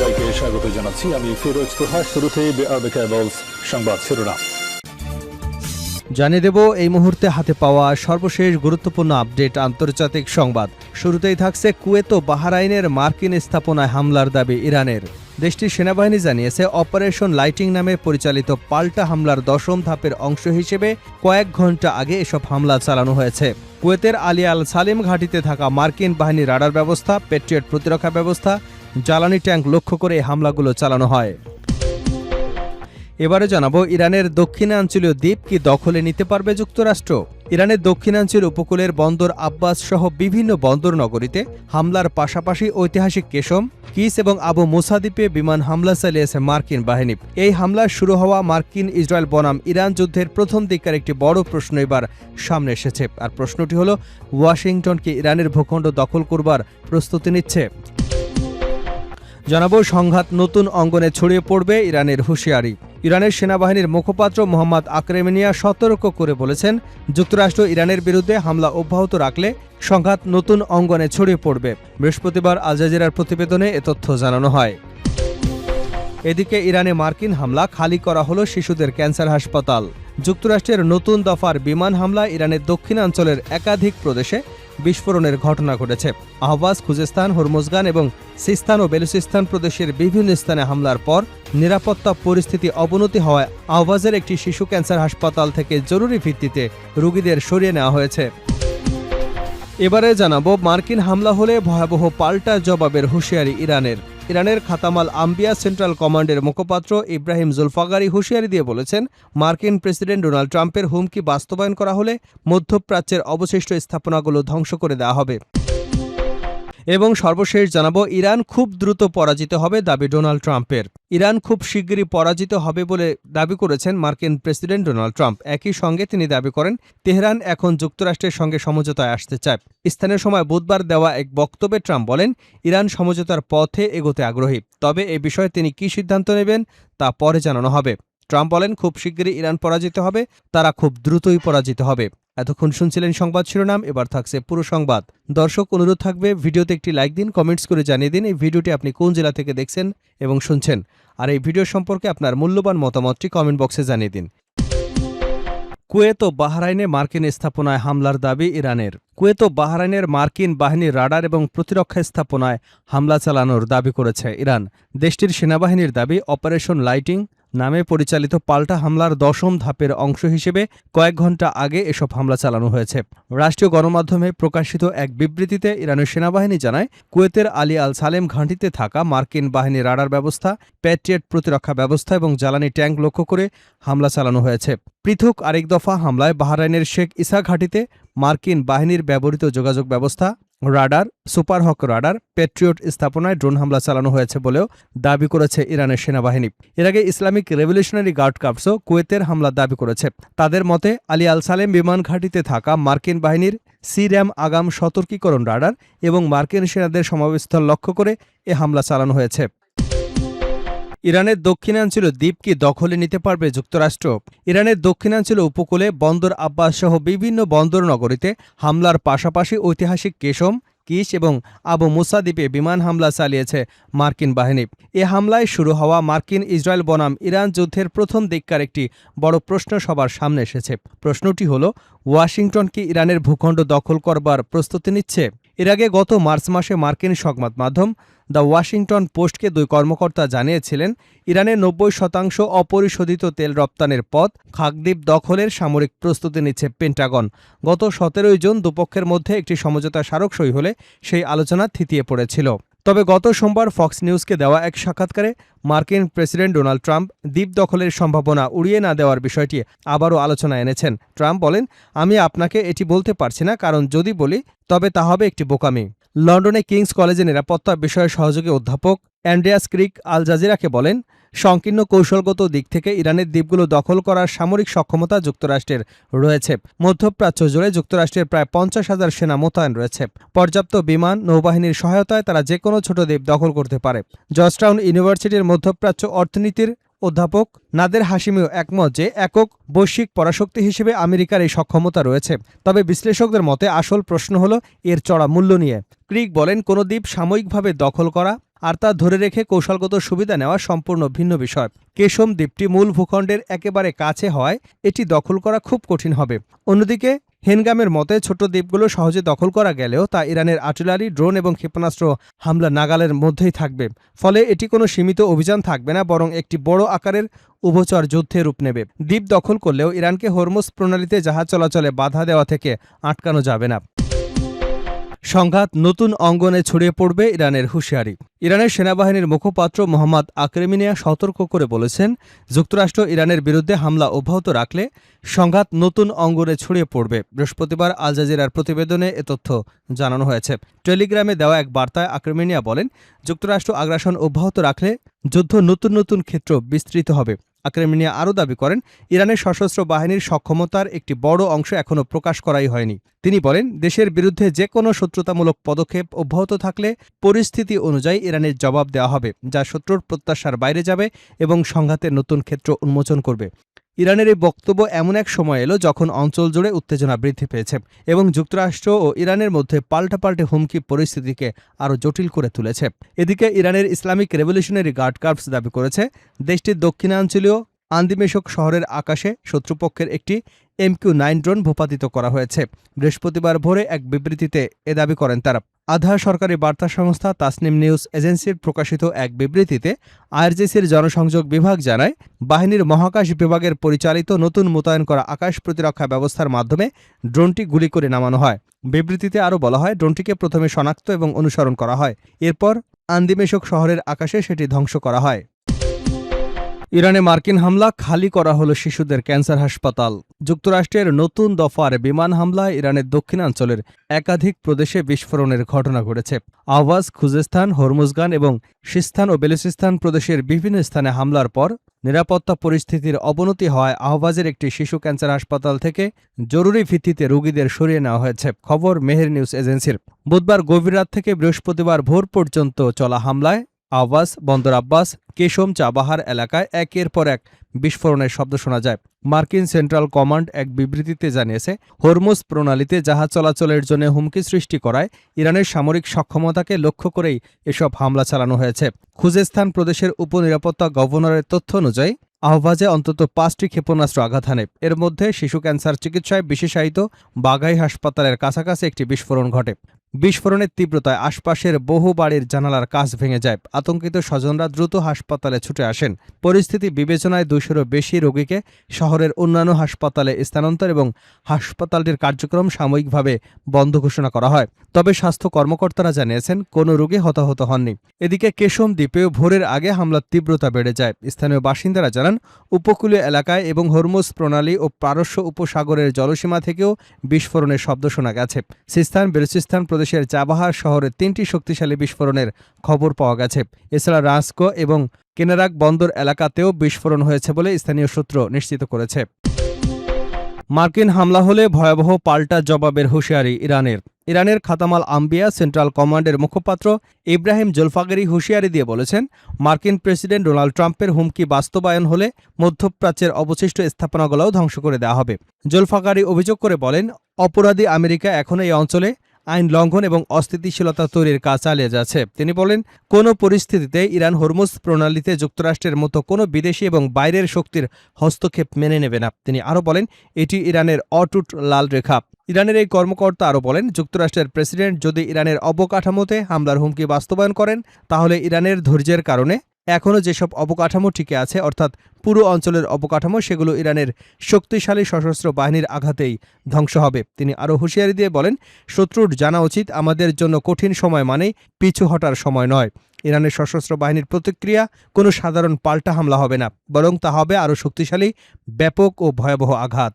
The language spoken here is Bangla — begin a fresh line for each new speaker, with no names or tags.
সবাইকে স্বাগত জানাচ্ছি। আমি ফিরোজ তোহা। শুরুতেই সংবাদ শিরোনাম
জানিয়ে দেব এই মুহূর্তে হাতে পাওয়া সর্বশেষ গুরুত্বপূর্ণ আপডেট আন্তর্জাতিক সংবাদ। শুরুতেই থাকছে কুয়েত ও বাহরাইনের মার্কিন স্থাপনায় হামলার দাবি ইরানের। দেশটির সেনাবাহিনী জানিয়েছে অপারেশন লাইটিং নামে পরিচালিত পাল্টা হামলার 10ম ধাপের অংশ হিসেবে কয়েক ঘণ্টা আগে এসব হামলা চালানো হয়েছে। কুয়েতের আলী আল সালিম ঘাঁটিতে থাকা মার্কিন বাহিনীর রাডার ব্যবস্থা, প্যাট্রিয়ট প্রতিরক্ষা ব্যবস্থা, জ্বালানি ট্যাঙ্ক লক্ষ্য করে এই হামলাগুলো চালানো হয়। এবারে জানাবো ইরানের দক্ষিণাঞ্চলীয় দ্বীপ কি দখলে নিতে পারবে যুক্তরাষ্ট্র। ইরানের দক্ষিণাঞ্চল উপকূলের বন্দর আব্বাস সহ বিভিন্ন বন্দর নগরীতে হামলার পাশাপাশি ঐতিহাসিক কেশম, কিস এবং আবু মুসা দ্বীপে বিমান হামলা চালিয়েছে মার্কিন বাহিনী। এই হামলা শুরু হওয়া মার্কিন ইসরায়েল বনাম ইরান যুদ্ধের প্রথম দিককার একটি বড় প্রশ্ন এবার সামনে এসেছে। আর প্রশ্নটি হল, ওয়াশিংটন কি ইরানের ভূখণ্ড দখল করবার প্রস্তুতি নিচ্ছে? জানাবো সংঘাত নতুন অঙ্গনে ছড়িয়ে পড়বে, ইরানের হুঁশিয়ারি। ইরানের সেনাবাহিনীর মুখপাত্র মোহাম্মদ আকরেমিনিয়া সতর্ক করে বলেছেন, যুক্তরাষ্ট্র ইরানের বিরুদ্ধে হামলা অব্যাহত রাখলে সংঘাত নতুন অঙ্গনে ছড়িয়ে পড়বে। বৃহস্পতিবার আল জাজিরার প্রতিবেদনে এ তথ্য জানানো হয়। এদিকে ইরানে মার্কিন হামলা, খালি করা হলো শিশুদের ক্যান্সার হাসপাতাল। যুক্তরাষ্ট্রের নতুন দফার বিমান হামলা ইরানের দক্ষিণাঞ্চলের একাধিক প্রদেশে বিস্ফোরণের ঘটনা ঘটেছে। আহবাজ, খুজেস্তান, হরমুজগান এবং সিস্তান ও বেলুচিস্তান প্রদেশের বিভিন্ন স্থানে হামলার পর নিরাপত্তা পরিস্থিতি অবনতি হওয়ায় আহবাজের একটি শিশু ক্যান্সার হাসপাতাল থেকে জরুরি ভিত্তিতে রোগীদের সরিয়ে নেওয়া হয়েছে। এবারে জানাবো মার্কিন হামলা হলে ভয়াবহ পাল্টা জবাবের হুঁশিয়ারি ইরানের। ইরানের খাতামাল আম্বিয়া সেন্ট্রাল কমান্ডের মুখপাত্র ইব্রাহিম জুলফাগারি হুঁশিয়ারি দিয়ে বলেছেন, মার্কিন প্রেসিডেন্ট ডোনাল্ড ট্রাম্পের হুমকি বাস্তবায়ন করা হলে মধ্যপ্রাচ্যের অবশিষ্ট স্থাপনাগুলো ধ্বংস করে দেওয়া হবে। এবং সর্বশেষ জানাবো ইরান খুব দ্রুত পরাজিত হবে, দাবি ডোনাল্ড ট্রাম্পের। ইরান খুব শিগগিরই পরাজিত হবে বলে দাবি করেছেন মার্কিন প্রেসিডেন্ট ডোনাল্ড ট্রাম্প। একই সঙ্গে তিনি দাবি করেন, তেহরান এখন যুক্তরাষ্ট্রের সঙ্গে সমঝোতায় আসতে চায়। স্থানীয় সময় বুধবার দেওয়া এক বক্তব্যে ট্রাম্প বলেন, ইরান সমঝোতার পথে এগোতে আগ্রহী, তবে এ বিষয়ে তিনি কী সিদ্ধান্ত নেবেন তা পরে জানানো হবে। ট্রাম্প বলেন, খুব শিগগিরই ইরান পরাজিত হবে, তারা খুব দ্রুতই পরাজিত হবে। এতক্ষণ শুনছিলেন সংবাদ শিরোনাম, এবার থাকছে পুরো সংবাদ। দর্শক, অনুরোধ থাকবে ভিডিওতে একটি লাইক দিন, কমেন্টস করে জানিয়ে দিন এই ভিডিওটি আপনি কোন জেলা থেকে দেখছেন এবং শুনছেন, আর এই ভিডিও সম্পর্কে আপনার মূল্যবান মতামতটি কমেন্ট বক্সে জানিয়ে দিন। কুয়েত ও বাহরাইনে মার্কিন স্থাপনায় হামলার দাবি ইরানের। কুয়েত ও বাহরাইনের মার্কিন বাহিনীর রাডার এবং প্রতিরক্ষা স্থাপনায় হামলা চালানোর দাবি করেছে ইরান। দেশটির সেনাবাহিনীর দাবি, অপারেশন লাইটিং নামে পরিচালিত পাল্টা হামলার 10ম ধাপের অংশ হিসেবে কয়েক ঘণ্টা আগে এসব হামলা চালানো হয়েছে। রাষ্ট্রীয় গণমাধ্যমে প্রকাশিত এক বিবৃতিতে ইরানের সেনাবাহিনী জানায়, কুয়েতের আলী আল সালেম ঘাঁটিতে থাকা মার্কিন বাহিনীর রাডার ব্যবস্থা, প্যাট্রিয়ট প্রতিরক্ষা ব্যবস্থা এবং জ্বালানি ট্যাঙ্ক লক্ষ্য করে হামলা চালানো হয়েছে। পৃথক আরেক দফা হামলায় বাহরাইনের শেখ ইসা ঘাঁটিতে মার্কিন বাহিনীর ব্যবহৃত যোগাযোগ ব্যবস্থা, রাডার, সুপারহক রাডার, প্যাট্রিয়ট স্থাপনায় ড্রোন হামলা চালানো হয়েছে বলেও দাবি করেছে ইরানের সেনাবাহিনী। এর আগে ইসলামিক রেভলিউশনারি গার্ড কর্পসও কুয়েতের হামলার দাবি করেছে। তাদের মতে, আলী আল সালেম বিমান ঘাঁটিতে থাকা মার্কিন বাহিনীর সির্যাম আগাম সতর্কীকরণ রাডার এবং মার্কিন সেনাদের সমাবেশস্থল লক্ষ্য করে এ হামলা চালানো হয়েছে। ইরানের দক্ষিণাঞ্চল দ্বীপ কি দখলে নিতে পারবে যুক্তরাষ্ট্র? ইরানের দক্ষিণাঞ্চল উপকূলে বন্দর আব্বাস সহ বিভিন্ন বন্দর নগরীতে হামলার পাশাপাশি ঐতিহাসিক কেশম, কিস এবং আবু মুসা দ্বীপে বিমান হামলা চালিয়েছে মার্কিন বাহিনী। এ হামলায় শুরু হওয়া মার্কিন ইসরায়েল বনাম ইরান যুদ্ধের প্রথম দিককার একটি বড় প্রশ্ন সবার সামনে এসেছে। প্রশ্নটি হল, ওয়াশিংটন কি ইরানের ভূখণ্ড দখল করবার প্রস্তুতি নিচ্ছে? এর আগে গত মার্চ মাসে মার্কিন সংবাদ মাধ্যম দ্য ওয়াশিংটন পোস্টকে 2 কর্মকর্তা জানিয়েছিলেন, ইরানের 90% অপরিশোধিত তেল রপ্তানির পথ খাকদ্বীপ দখলের সামরিক প্রস্তুতি নিচ্ছে পেন্টাগন। গত 17 জুন দুপক্ষের মধ্যে একটি সমঝোতা স্মারক সই হলে সেই আলোচনা থিতিয়ে পড়েছিল। তবে গত সোমবার ফক্স নিউজকে দেওয়া এক সাক্ষাৎকারে মার্কিন প্রেসিডেন্ট ডোনাল্ড ট্রাম্প দ্বীপ দখলের সম্ভাবনা উড়িয়ে না দেওয়ার বিষয়টি আবারও আলোচনায় এনেছেন। ট্রাম্প বলেন, আমি আপনাকে এটি বলতে পারছি না, কারণ যদি বলি তবে তা হবে একটি বোকামি। লন্ডনে কিংস কলেজে নিরাপত্তা বিষয়ে সহযোগী অধ্যাপক অ্যান্ড্রিয়াস ক্রিক আল জাজিরাকে বলেন, সংকীর্ণ কৌশলগত দিক থেকে ইরানের দ্বীপগুলো দখল করার সামরিক সক্ষমতা যুক্তরাষ্ট্রের রয়েছে। মধ্যপ্রাচ্য জুড়ে যুক্তরাষ্ট্রের প্রায় 50,000 সেনা মোতায়েন রয়েছে। পর্যাপ্ত বিমান, নৌবাহিনীর সহায়তায় তারা যে কোনো ছোট দ্বীপ দখল করতে পারে। জর্জটাউন ইউনিভার্সিটির মধ্যপ্রাচ্য অর্থনীতির অধ্যাপক নাদের হাশিমিও একমত যে একক বৈশ্বিক পরাশক্তি হিসেবে আমেরিকার এই সক্ষমতা রয়েছে। তবে বিশ্লেষকদের মতে আসল প্রশ্ন হল এর চড়া মূল্য নিয়ে। ক্রিক বলেন, কোনো দ্বীপ সাময়িকভাবে দখল করা আর তা ধরে রেখে কৌশলগত সুবিধা নেওয়া সম্পূর্ণ ভিন্ন বিষয়। কেশম দ্বীপটি মূল ভূখণ্ডের একেবারে কাছে হওয়ায় এটি দখল করা খুব কঠিন হবে। অন্যদিকে হেনগামের মতে ছোট দ্বীপগুলো সহজে দখল করা গেলেও তা ইরানের আর্টিলারি, ড্রোন এবং ক্ষেপণাস্ত্র হামলা নাগালের মধ্যেই থাকবে। ফলে এটি কোনো সীমিত অভিযান থাকবে না, বরং একটি বড় আকারের উভচর যুদ্ধে রূপ নেবে। দ্বীপ দখল করলেও ইরানকে হরমুজ প্রণালীতে জাহাজ চলাচলে বাধা দেওয়া থেকে আটকানো যাবে না। সংঘাত নতুন অঙ্গনে ছড়িয়ে পড়বে, ইরানের হুঁশিয়ারি। ইরানের সেনাবাহিনীর মুখপাত্র মোহাম্মদ আকরেমিনিয়া সতর্ক করে বলেছেন, যুক্তরাষ্ট্র ইরানের বিরুদ্ধে হামলা অব্যাহত রাখলে সংঘাত নতুন অঙ্গনে ছড়িয়ে পড়বে। বৃহস্পতিবার আল জাজিরার প্রতিবেদনে এ তথ্য জানানো হয়েছে। টেলিগ্রামে দেওয়া এক বার্তায় আকরেমিনিয়া বলেন, যুক্তরাষ্ট্র আগ্রাসন অব্যাহত রাখলে যুদ্ধ নতুন নতুন ক্ষেত্র বিস্তৃত হবে। আকরেমিনিয়া আরও দাবি করেন, ইরানের সশস্ত্র বাহিনীর সক্ষমতার একটি বড় অংশ এখনও প্রকাশ করাই হয়নি। তিনি বলেন, দেশের বিরুদ্ধে যে কোনো শত্রুতামূলক পদক্ষেপ অব্যাহত থাকলে পরিস্থিতি অনুযায়ী ইরানের জবাব দেওয়া হবে, যা শত্রুর প্রত্যাশার বাইরে যাবে এবং সংঘাতের নতুন ক্ষেত্র উন্মোচন করবে। ইরানের এই বক্তব্য এমন এক সময় এলো যখন অঞ্চল জুড়ে উত্তেজনা বৃদ্ধি পেয়েছে এবং যুক্তরাষ্ট্র ও ইরানের মধ্যে পাল্টাপাল্টে হুমকি পরিস্থিতিকে আরও জটিল করে তুলেছে। এদিকে ইরানের ইসলামিক রেভলিউশনারি গার্ড কর্পস দাবি করেছে, দেশটির দক্ষিণাঞ্চলীয় আন্দিমেশক শহরের আকাশে শত্রুপক্ষের একটি MQ-9 ড্রোন ভূপাতিত করা হয়েছে। বৃহস্পতিবার ভোরে এক বিবৃতিতে এ দাবি করেন তারা। আধা সরকারি বার্তা সংস্থা তাসনিম নিউজ এজেন্সির প্রকাশিত এক বিবৃতিতে IRGCর জনসংযোগ বিভাগ জানায়, বাহিনীর মহাকাশ বিভাগের পরিচালিত নতুন মোতায়েন করা আকাশ প্রতিরক্ষা ব্যবস্থার মাধ্যমে ড্রোনটি গুলি করে নামানো হয়। বিবৃতিতে আরও বলা হয়, ড্রোনটিকে প্রথমে শনাক্ত এবং অনুসরণ করা হয়, এরপর আন্দিমেশক শহরের আকাশে সেটি ধ্বংস করা হয়। ইরানে মার্কিন হামলা, খালি করা হলো শিশুদের ক্যান্সার হাসপাতাল। যুক্তরাষ্ট্রের নতুন দফার বিমান হামলায় ইরানের দক্ষিণাঞ্চলের একাধিক প্রদেশে বিস্ফোরণের ঘটনা ঘটেছে। আহওয়াজ, খুজেস্তান, হরমুজগান এবং সিস্তান ও বেলুচিস্তান প্রদেশের বিভিন্ন স্থানে হামলার পর নিরাপত্তা পরিস্থিতির অবনতি হওয়ায় আহওয়াজের একটি শিশু ক্যান্সার হাসপাতাল থেকে জরুরি ভিত্তিতে রোগীদের সরিয়ে নেওয়া হয়েছে। খবর মেহের নিউজ এজেন্সির। বুধবার গভীর রাত থেকে বৃহস্পতিবার ভোর পর্যন্ত চলা হামলায় আহওয়াজ, বন্দর আব্বাস, কেশম, চাবাহার এলাকায় একের পর এক বিস্ফোরণের শব্দ শোনা যায়। মার্কিন সেন্ট্রাল কমান্ড এক বিবৃতিতে জানিয়েছে, হরমুজ প্রণালীতে জাহাজ চলাচলের জন্য হুমকি সৃষ্টি করায় ইরানের সামরিক সক্ষমতাকে লক্ষ্য করেই এসব হামলা চালানো হয়েছে। খুজেস্তান প্রদেশের উপনিরাপত্তা গভর্নরের তথ্য অনুযায়ী আহওয়াজে অন্তত 5টি ক্ষেপণাস্ত্র আঘাত হানে। এর মধ্যে শিশু ক্যান্সার চিকিৎসায় বিশেষায়িত বাগাই হাসপাতালের কাছাকাছি একটি বিস্ফোরণ ঘটে। বিস্ফোরণের তীব্রতায় আশপাশের বহু বাড়ির জানালার কাচ ভেঙে যায়। আতঙ্কিত স্বজনরা দ্রুত হাসপাতালে ছুটে আসেন। পরিস্থিতি বিবেচনায় 200-এরও বেশি রোগীকে শহরের অন্যান্য হাসপাতালে স্থানান্তর এবং হাসপাতালটির কার্যক্রম সাময়িকভাবে বন্ধ ঘোষণা করা হয়। তবে স্বাস্থ্য কর্মকর্তারা জানিয়েছেন, কোনো রোগী হতাহত হননি। এদিকে কেশম দ্বীপেও ভোরের আগে হামলার তীব্রতা বেড়ে যায়। স্থানীয় বাসিন্দারা জানান, উপকূলীয় এলাকায় এবং হরমুজ প্রণালী ও পারস্য উপসাগরের জলসীমা থেকেও বিস্ফোরণের শব্দ শোনা গেছে। সিস্তান, বেলুচিস্তান প্রদেশের চাবাহার শহরে 3টি শক্তিশালী বিস্ফোরণের খবর পাওয়া গেছে। এছাড়া রাস্কো এবং কেনারাক বন্দর এলাকাতেও বিস্ফোরণ হয়েছে বলে স্থানীয় সূত্র নিশ্চিত করেছে। মার্কিন হামলা হলে ভয়াবহ পাল্টা জবাবের হুঁশিয়ারি ইরানের। ইরানের খাতামাল আম্বিয়া সেন্ট্রাল কমান্ডের মুখপাত্র ইব্রাহিম জোলফাগেরি হুঁশিয়ারি দিয়ে বলেছেন, মার্কিন প্রেসিডেন্ট ডোনাল্ড ট্রাম্পের হুমকি বাস্তবায়ন হলে মধ্যপ্রাচ্যের অবশিষ্ট স্থাপনাগুলোও ধ্বংস করে দেওয়া হবে। জোলফাগারি অভিযোগ করে বলেন, অপরাধী আমেরিকা এখনও এই অঞ্চলে আইন লঙ্ঘন এবং অস্থিতিশীলতা তৈরির কাজ চালিয়ে যাচ্ছে। তিনি বলেন, কোনো পরিস্থিতিতে ইরান হরমুজ প্রণালীতে যুক্তরাষ্ট্রের মতো কোনো বিদেশি এবং বাইরের শক্তির হস্তক্ষেপ মেনে নেবে না। তিনি আরও বলেন, এটি ইরানের অটুট লাল রেখা। ইরানের এই কর্মকর্তা আরও বলেন, যুক্তরাষ্ট্রের প্রেসিডেন্ট যদি ইরানের অবকাঠামোতে হামলার হুমকি বাস্তবায়ন করেন, তাহলে ইরানের ধৈর্যের কারণে এখনও যেসব অবকাঠামো টিকে আছে, অর্থাৎ পুরো অঞ্চলের অবকাঠামো, সেগুলো ইরানের শক্তিশালী সশস্ত্র বাহিনীর আঘাতেই ধ্বংস হবে। তিনি আরও হুঁশিয়ারি দিয়ে বলেন, শত্রুর জানা উচিত আমাদের জন্য কঠিন সময় মানেই পিছু হটার সময় নয়। ইরানের সশস্ত্র বাহিনীর প্রতিক্রিয়া কোনো সাধারণ পাল্টা হামলা হবে না, বরং তা হবে আরও শক্তিশালী, ব্যাপক ও ভয়াবহ আঘাত।